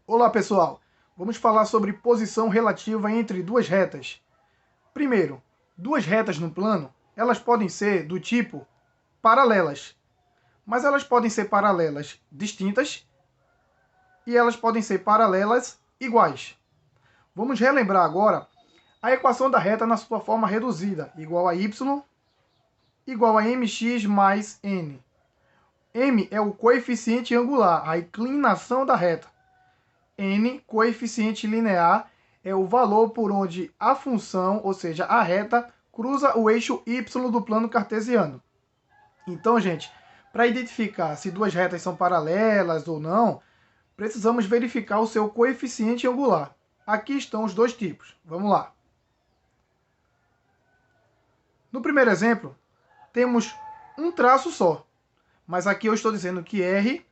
Olá pessoal, vamos falar sobre posição relativa entre duas retas. Primeiro, duas retas no plano, elas podem ser do tipo paralelas, mas elas podem ser paralelas distintas e elas podem ser paralelas iguais. Vamos relembrar agora a equação da reta na sua forma reduzida, igual a y igual a mx mais n. M é o coeficiente angular, a inclinação da reta. N, coeficiente linear, é o valor por onde a função, ou seja, a reta, cruza o eixo y do plano cartesiano. Então, gente, para identificar se duas retas são paralelas ou não, precisamos verificar o seu coeficiente angular. Aqui estão os dois tipos. Vamos lá. No primeiro exemplo, temos um traço só, mas aqui eu estou dizendo que R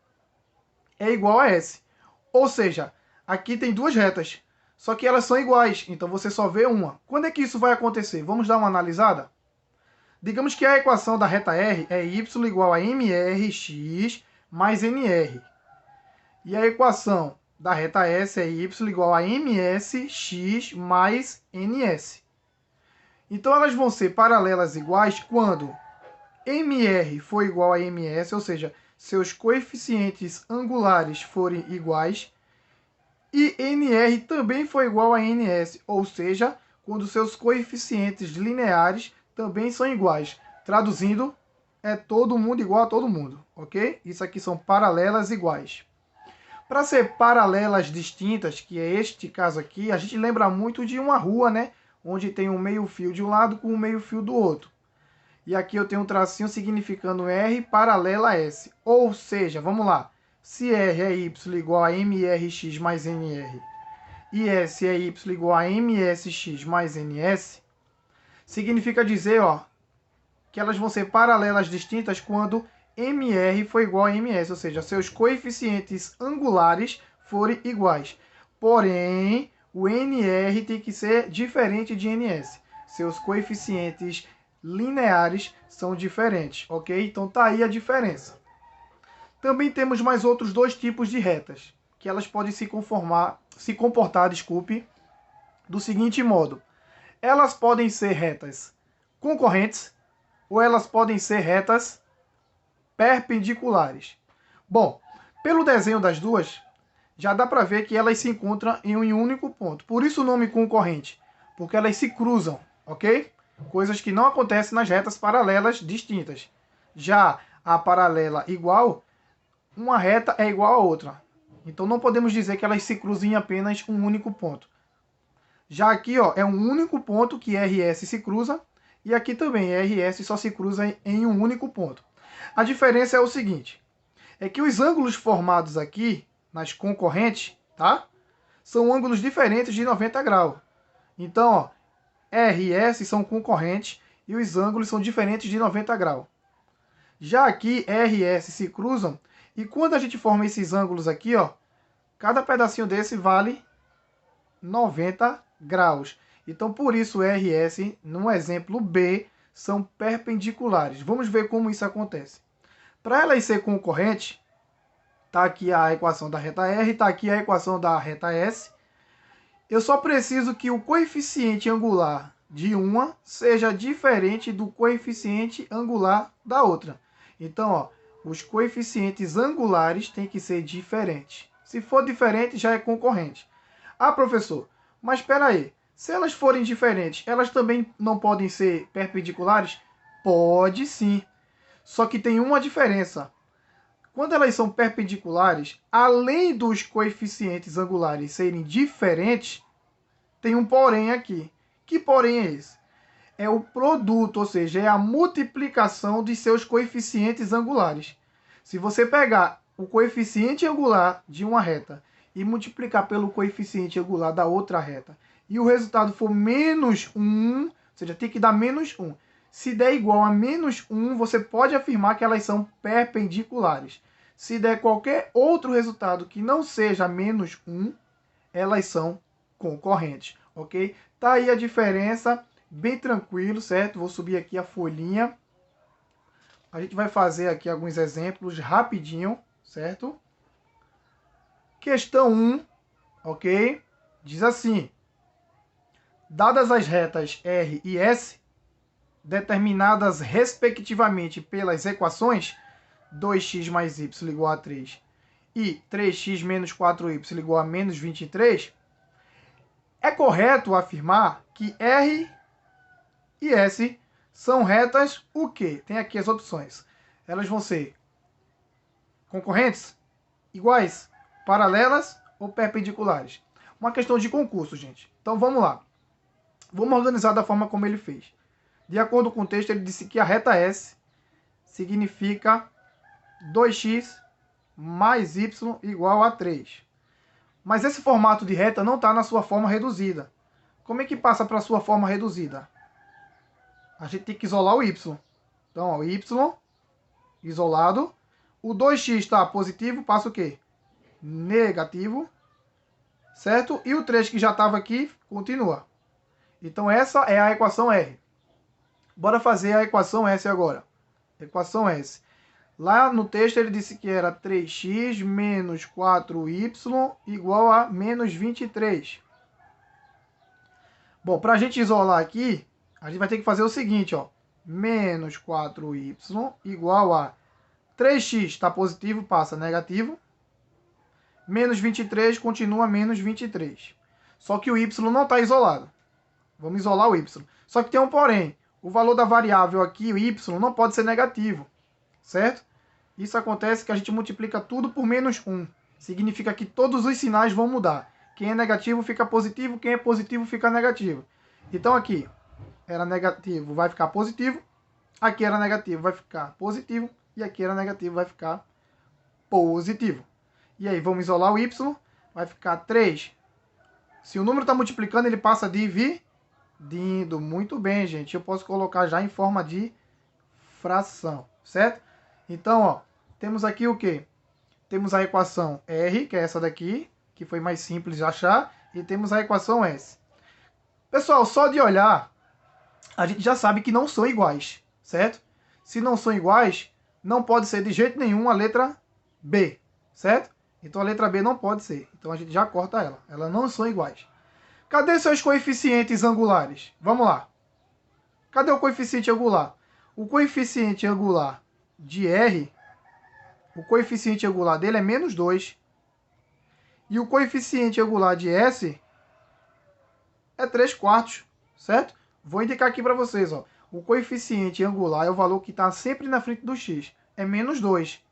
é igual a S. Ou seja, aqui tem duas retas, só que elas são iguais, então você só vê uma. Quando é que isso vai acontecer? Vamos dar uma analisada? Digamos que a equação da reta R é y igual a mrx mais nr. E a equação da reta S é y igual a msx mais ns. Então elas vão ser paralelas iguais quando mr for igual a ms, ou seja, seus coeficientes angulares forem iguais, e nr também for igual a ns, ou seja, quando seus coeficientes lineares também são iguais. Traduzindo, é todo mundo igual a todo mundo, ok? Isso aqui são paralelas iguais. Para ser paralelas distintas, que é este caso aqui, a gente lembra muito de uma rua, né? Onde tem um meio fio de um lado com um meio fio do outro. E aqui eu tenho um tracinho significando R paralela a S. Ou seja, vamos lá. Se R é Y igual a MRX mais NR e S é Y igual a MSX mais NS, significa dizer, ó, que elas vão ser paralelas distintas quando MR for igual a MS, ou seja, seus coeficientes angulares forem iguais. Porém, o NR tem que ser diferente de NS. Seus coeficientes lineares são diferentes, ok? Então tá aí a diferença. Também temos mais outros dois tipos de retas, que elas podem se comportar, do seguinte modo. Elas podem ser retas concorrentes ou elas podem ser retas perpendiculares. Bom, pelo desenho das duas, já dá para ver que elas se encontram em um único ponto. Por isso o nome concorrente, porque elas se cruzam, ok? Coisas que não acontecem nas retas paralelas distintas. Já a paralela igual, uma reta é igual a outra. Então não podemos dizer que elas se cruzem em apenas um único ponto. Já aqui, ó, é um único ponto que RS se cruza, e aqui também RS só se cruza em um único ponto. A diferença é o seguinte, é que os ângulos formados aqui, nas concorrentes, tá? São ângulos diferentes de 90 graus. Então, ó, RS são concorrentes e os ângulos são diferentes de 90 graus. Já aqui, RS se cruzam, e quando a gente forma esses ângulos aqui, ó, cada pedacinho desse vale 90 graus. Então, por isso, RS, no exemplo B, são perpendiculares. Vamos ver como isso acontece. Para elas ser concorrentes, está aqui a equação da reta R, está aqui a equação da reta S. Eu só preciso que o coeficiente angular de uma seja diferente do coeficiente angular da outra. Então, ó, os coeficientes angulares têm que ser diferentes. Se for diferente, já é concorrente. Ah, professor, mas espera aí. Se elas forem diferentes, elas também não podem ser perpendiculares? Pode sim. Só que tem uma diferença. Quando elas são perpendiculares, além dos coeficientes angulares serem diferentes, tem um porém aqui. Que porém é esse? É o produto, ou seja, é a multiplicação de seus coeficientes angulares. Se você pegar o coeficiente angular de uma reta e multiplicar pelo coeficiente angular da outra reta, e o resultado for menos 1, ou seja, tem que dar menos 1. Se der igual a menos 1, você pode afirmar que elas são perpendiculares. Se der qualquer outro resultado que não seja menos 1, elas são concorrentes, ok? Tá aí a diferença, bem tranquilo, certo? Vou subir aqui a folhinha. A gente vai fazer aqui alguns exemplos rapidinho, certo? Questão 1. ok? Diz assim: dadas as retas R e S, determinadas respectivamente pelas equações 2x mais y igual a 3 e 3x menos 4y igual a menos 23, é correto afirmar que R e S são retas o quê? Tem aqui as opções. Elas vão ser concorrentes, iguais, paralelas ou perpendiculares. Uma questão de concurso, gente. Então vamos lá. Vamos organizar da forma como ele fez. De acordo com o texto, ele disse que a reta S significa 2x mais y igual a 3. Mas esse formato de reta não está na sua forma reduzida. Como é que passa para a sua forma reduzida? A gente tem que isolar o y. Então, ó, o y isolado. O 2x está positivo, passa o quê? Negativo. Certo? E o 3 que já estava aqui, continua. Então, essa é a equação R. Bora fazer a equação S agora. Equação S. Lá no texto ele disse que era 3x menos 4y igual a menos 23. Bom, para a gente isolar aqui, a gente vai ter que fazer o seguinte, ó. Menos 4y igual a 3x está positivo, passa negativo. Menos 23 continua menos 23. Só que o y não está isolado. Vamos isolar o y. Só que tem um porém. O valor da variável aqui, o y, não pode ser negativo. Certo? Isso acontece que a gente multiplica tudo por menos 1. Significa que todos os sinais vão mudar. Quem é negativo fica positivo, quem é positivo fica negativo. Então aqui era negativo, vai ficar positivo. Aqui era negativo, vai ficar positivo. E aqui era negativo, vai ficar positivo. E aí vamos isolar o y. Vai ficar 3. Se o número está multiplicando, ele passa dividindo. Muito bem, gente. Eu posso colocar já em forma de fração, certo? Então, ó, temos aqui o quê? Temos a equação R, que é essa daqui, que foi mais simples de achar, e temos a equação S. Pessoal, só de olhar, a gente já sabe que não são iguais, certo? Se não são iguais, não pode ser de jeito nenhum a letra B, certo? Então a letra B não pode ser. Então a gente já corta ela. Elas não são iguais. Cadê seus coeficientes angulares? Vamos lá. Cadê o coeficiente angular? O coeficiente angular de R, o coeficiente angular dele é menos 2. E o coeficiente angular de S é 3/4, certo? Vou indicar aqui para vocês, ó. O coeficiente angular é o valor que está sempre na frente do x, é menos 2.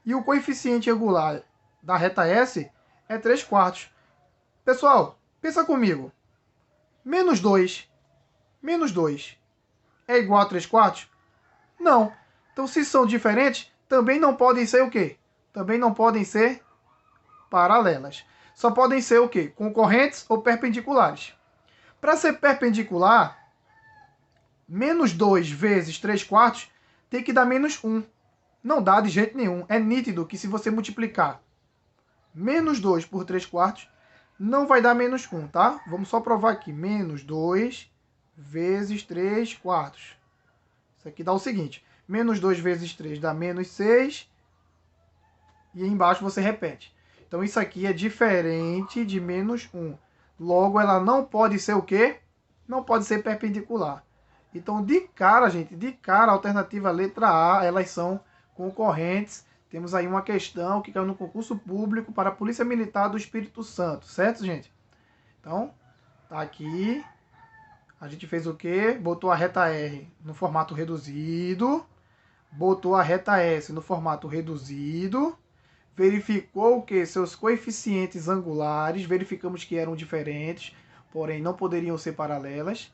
E o coeficiente angular da reta S é 3/4. Pessoal, pensa comigo. Menos 2 é igual a 3/4? Não. Então, se são diferentes, também não podem ser o quê? Também não podem ser paralelas. Só podem ser o quê? Concorrentes ou perpendiculares. Para ser perpendicular, menos 2 vezes 3/4 tem que dar menos 1. Não dá de jeito nenhum. É nítido que se você multiplicar menos 2 por 3/4, não vai dar menos 1, tá? Vamos só provar aqui. Menos 2 vezes 3/4. Isso aqui dá o seguinte. Menos 2 vezes 3 dá menos 6. E embaixo você repete. Então isso aqui é diferente de menos 1. Logo, ela não pode ser o quê? Não pode ser perpendicular. Então, de cara, gente, de cara, a alternativa letra A, elas são concorrentes. Temos aí uma questão que caiu no concurso público para a Polícia Militar do Espírito Santo, certo, gente? Então, tá aqui. A gente fez o quê? Botou a reta R no formato reduzido. Botou a reta S no formato reduzido. Verificou que seus coeficientes angulares, verificamos que eram diferentes, porém não poderiam ser paralelas.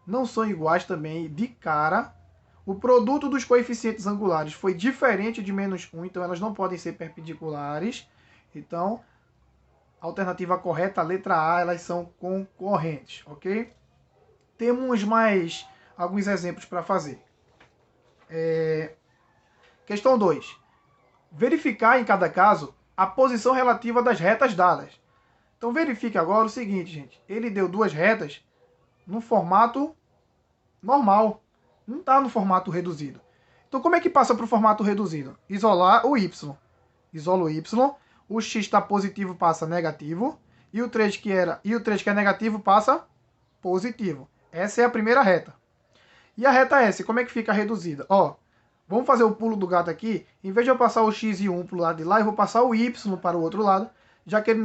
Não são iguais também de cara. O produto dos coeficientes angulares foi diferente de menos 1, então elas não podem ser perpendiculares. Então, a alternativa correta, a letra A, elas são concorrentes, ok? Temos mais alguns exemplos para fazer. Questão 2. Verificar em cada caso a posição relativa das retas dadas. Então verifique agora o seguinte, gente. Ele deu duas retas no formato normal. Não está no formato reduzido. Então como é que passa para o formato reduzido? Isolar o y. Isola o y. o x está positivo passa negativo, e o 3 que é negativo passa positivo. Essa é a primeira reta. E a reta S, como é que fica reduzida? Ó, vamos fazer o pulo do gato aqui. Em vez de eu passar o x e o 1 para o lado de lá, eu vou passar o y para o outro lado. Já que ele é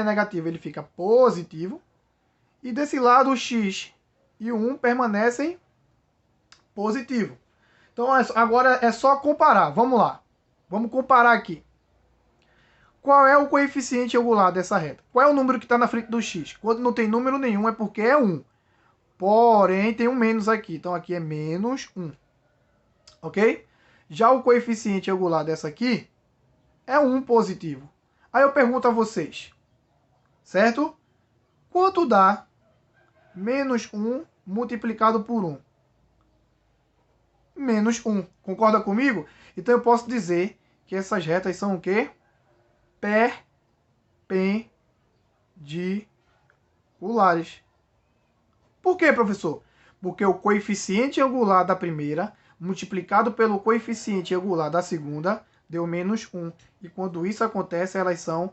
negativo, ele fica positivo. E desse lado, o x e o 1 permanecem positivo. Então, agora é só comparar. Vamos lá. Vamos comparar aqui. Qual é o coeficiente angular dessa reta? Qual é o número que está na frente do x? Quando não tem número nenhum, é porque é 1. Porém, tem um menos aqui. Então, aqui é menos 1. Ok? Já o coeficiente angular dessa aqui é 1 positivo. Aí eu pergunto a vocês. Certo? Quanto dá menos 1 multiplicado por 1? Menos 1. Concorda comigo? Então, eu posso dizer que essas retas são o quê? Perpendiculares. Por quê, professor? Porque o coeficiente angular da primeira multiplicado pelo coeficiente angular da segunda deu menos 1. E quando isso acontece, elas são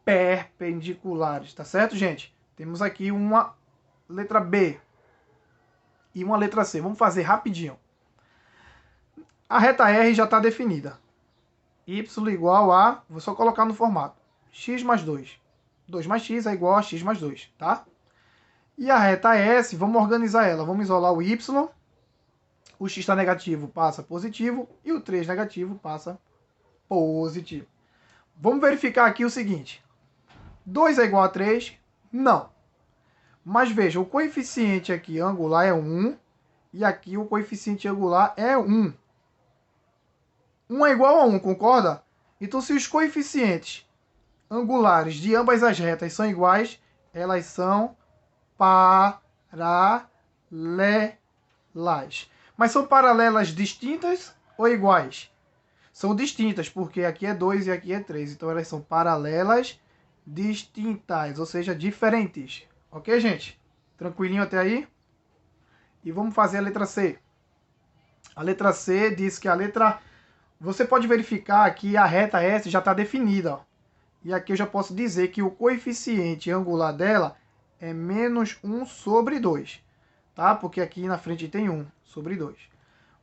perpendiculares. Tá certo, gente? Temos aqui uma letra B e uma letra C. Vamos fazer rapidinho. A reta R já está definida. Y igual a... Vou só colocar no formato. X mais 2. 2 mais x é igual a x mais 2, tá? E a reta S, vamos organizar ela. Vamos isolar o Y. O x está negativo, passa positivo. E o 3 negativo passa positivo. Vamos verificar aqui o seguinte. 2 é igual a 3? Não. Mas veja, o coeficiente aqui angular é 1. E aqui o coeficiente angular é 1. 1 é igual a 1, concorda? Então, se os coeficientes angulares de ambas as retas são iguais, elas são paralelas. Mas são paralelas distintas ou iguais? São distintas, porque aqui é 2 e aqui é 3. Então, elas são paralelas distintas, ou seja, diferentes. Ok, gente? Tranquilinho até aí? E vamos fazer a letra C. A letra C diz que a letra... Você pode verificar que a reta S já está definida. Ó. E aqui eu já posso dizer que o coeficiente angular dela é menos 1 sobre 2. Tá? Porque aqui na frente tem 1 sobre 2.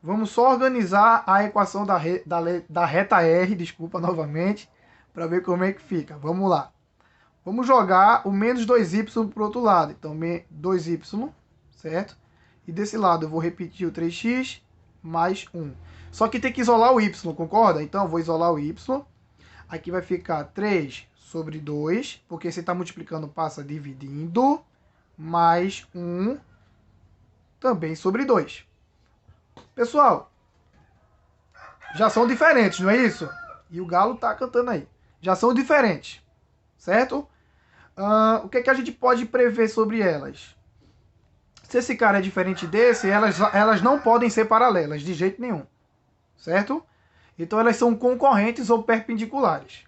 Vamos só organizar a equação da reta R, desculpa novamente, para ver como é que fica. Vamos lá. Vamos jogar o menos 2y para o outro lado. Então, 2y, certo? E desse lado eu vou repetir o 3x mais 1. Só que tem que isolar o y, concorda? Então, eu vou isolar o y. Aqui vai ficar 3 sobre 2, porque se está multiplicando, passa dividindo, mais 1 também sobre 2. Pessoal, já são diferentes, não é isso? E o galo tá cantando aí. Já são diferentes, certo? O que é que a gente pode prever sobre elas? Se esse cara é diferente desse, elas não podem ser paralelas, de jeito nenhum. Certo? Então elas são concorrentes ou perpendiculares.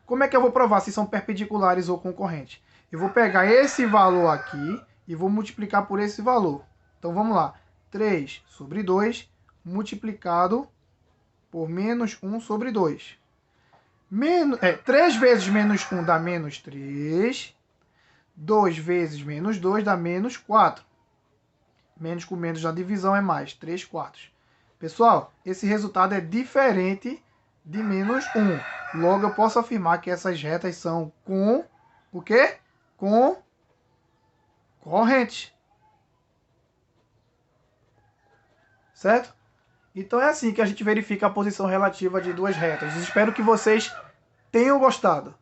Como é que eu vou provar se são perpendiculares ou concorrentes? Eu vou pegar esse valor aqui e vou multiplicar por esse valor. Então vamos lá. 3 sobre 2 multiplicado por menos 1 sobre 2. 3 vezes menos 1 dá menos 3. 2 vezes menos 2 dá menos 4. Menos com menos na divisão é mais, 3 quartos. Pessoal, esse resultado é diferente de menos 1. Logo, eu posso afirmar que essas retas são o quê? Concorrentes. Certo? Então é assim que a gente verifica a posição relativa de duas retas. Espero que vocês tenham gostado.